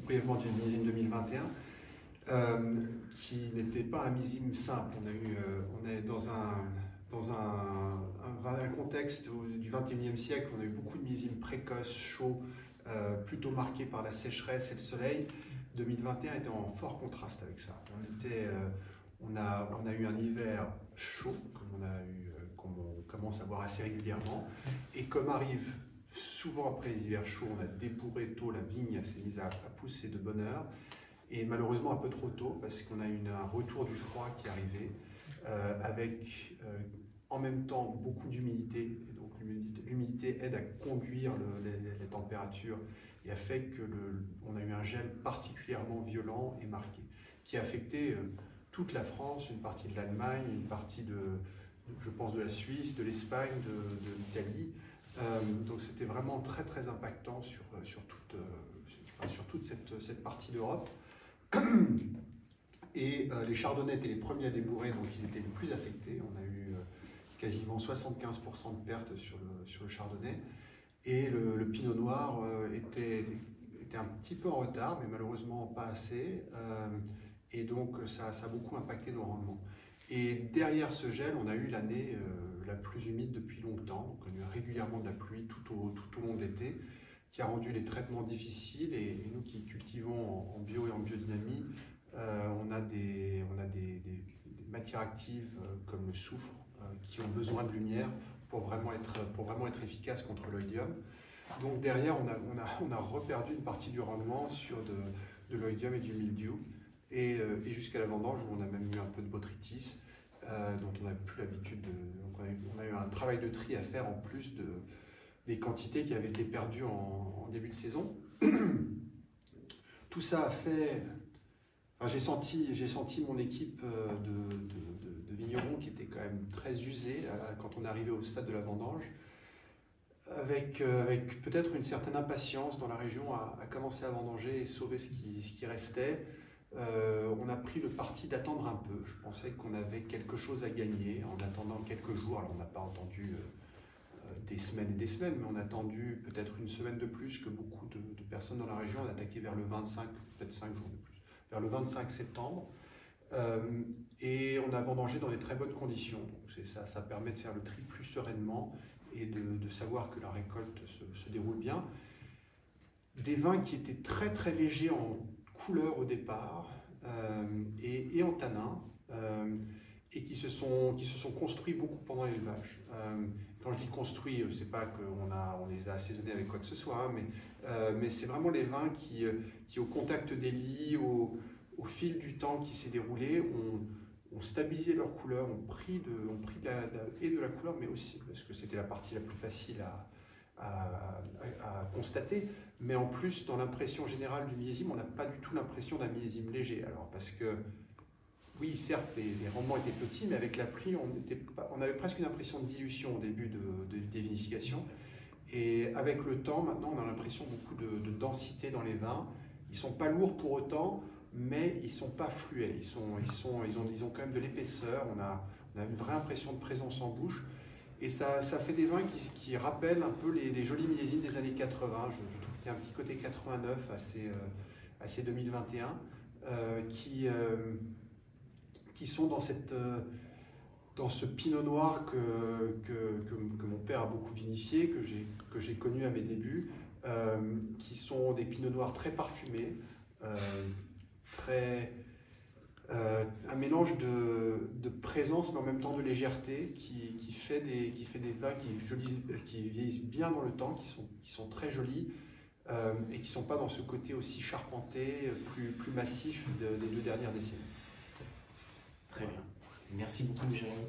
brièvement du millésime 2021, qui n'était pas un millésime simple. On est dans un contexte du XXIe siècle, on a eu beaucoup de millésimes précoces, chauds, plutôt marqués par la sécheresse et le soleil. 2021 était en fort contraste avec ça. On a eu un hiver chaud, comme on commence à voir assez régulièrement, et comme arrive souvent après les hivers chauds, on a débourré tôt, la vigne s'est mise à pousser de bonne heure, et malheureusement un peu trop tôt, parce qu'on a eu un retour du froid qui est arrivé, avec en même temps beaucoup d'humidité, et donc l'humidité aide à conduire les températures, et a fait qu'on a eu un gel particulièrement violent et marqué, qui a affecté toute la France, une partie de l'Allemagne, une partie je pense, de la Suisse, de l'Espagne, de l'Italie. Donc c'était vraiment très très impactant sur toute cette partie d'Europe. Et les chardonnays étaient les premiers à débourrer, donc ils étaient les plus affectés. On a eu quasiment 75% de pertes sur le chardonnay. Et le pinot noir était un petit peu en retard, mais malheureusement pas assez. Et donc ça a beaucoup impacté nos rendements. Et derrière ce gel, on a eu l'année la plus humide depuis longtemps. Donc on a eu régulièrement de la pluie tout au long de l'été, qui a rendu les traitements difficiles. Et nous qui cultivons en bio et en biodynamie, on a des matières actives comme le soufre qui ont besoin de lumière pour vraiment être efficaces contre l'oïdium. Donc derrière, on a reperdu une partie du rendement sur de l'oïdium et du mildiou. Et jusqu'à la vendange, où on a même eu un peu de botrytis, dont on n'avait plus l'habitude de... Donc on a eu un travail de tri à faire en plus des quantités qui avaient été perdues en début de saison. Tout ça a fait... Enfin, j'ai senti mon équipe de vignerons qui était quand même très usée quand on est arrivé au stade de la vendange, avec peut-être une certaine impatience dans la région à commencer à vendanger et sauver ce qui restait. On a pris le parti d'attendre un peu. Je pensais qu'on avait quelque chose à gagner en attendant quelques jours. Alors on n'a pas attendu des semaines et des semaines, mais on a attendu peut-être une semaine de plus que beaucoup de personnes dans la région. On a attaqué vers le 25, peut-être 5 jours de plus, vers le 25 septembre. Et on a vendangé dans des très bonnes conditions. Donc ça permet de faire le tri plus sereinement et de savoir que la récolte se déroule bien. Des vins qui étaient très très légers en couleur au départ et en tanin, et qui se sont construits beaucoup pendant l'élevage. Quand je dis construits, c'est pas qu'on les a assaisonnés avec quoi que ce soit, hein, mais c'est vraiment les vins qui au contact des lits, au fil du temps qui s'est déroulé, ont stabilisé leur couleur, ont pris de la couleur, mais aussi, parce que c'était la partie la plus facile à constater, mais en plus, dans l'impression générale du millésime, on n'a pas du tout l'impression d'un millésime léger. Alors, parce que, oui, certes, les rendements étaient petits, mais avec la pluie, on avait presque une impression de dilution au début des vinifications. Et avec le temps, maintenant, on a l'impression beaucoup de densité dans les vins. Ils ne sont pas lourds pour autant, mais ils ne sont pas fluets. Ils ont quand même de l'épaisseur. On a une vraie impression de présence en bouche. Et ça fait des vins qui rappellent un peu les jolis millésimes des années 80. Je trouve qu'il y a un petit côté 89 assez 2021 qui sont dans ce pinot noir que mon père a beaucoup vinifié, que j'ai connu à mes débuts, qui sont des pinots noirs très parfumés, un mélange de présence mais en même temps de légèreté qui fait des vins qui vieillissent bien dans le temps, qui sont très jolis et qui ne sont pas dans ce côté aussi charpenté, plus massif des 2 dernières décennies. Très bien. Merci beaucoup, Jérémy.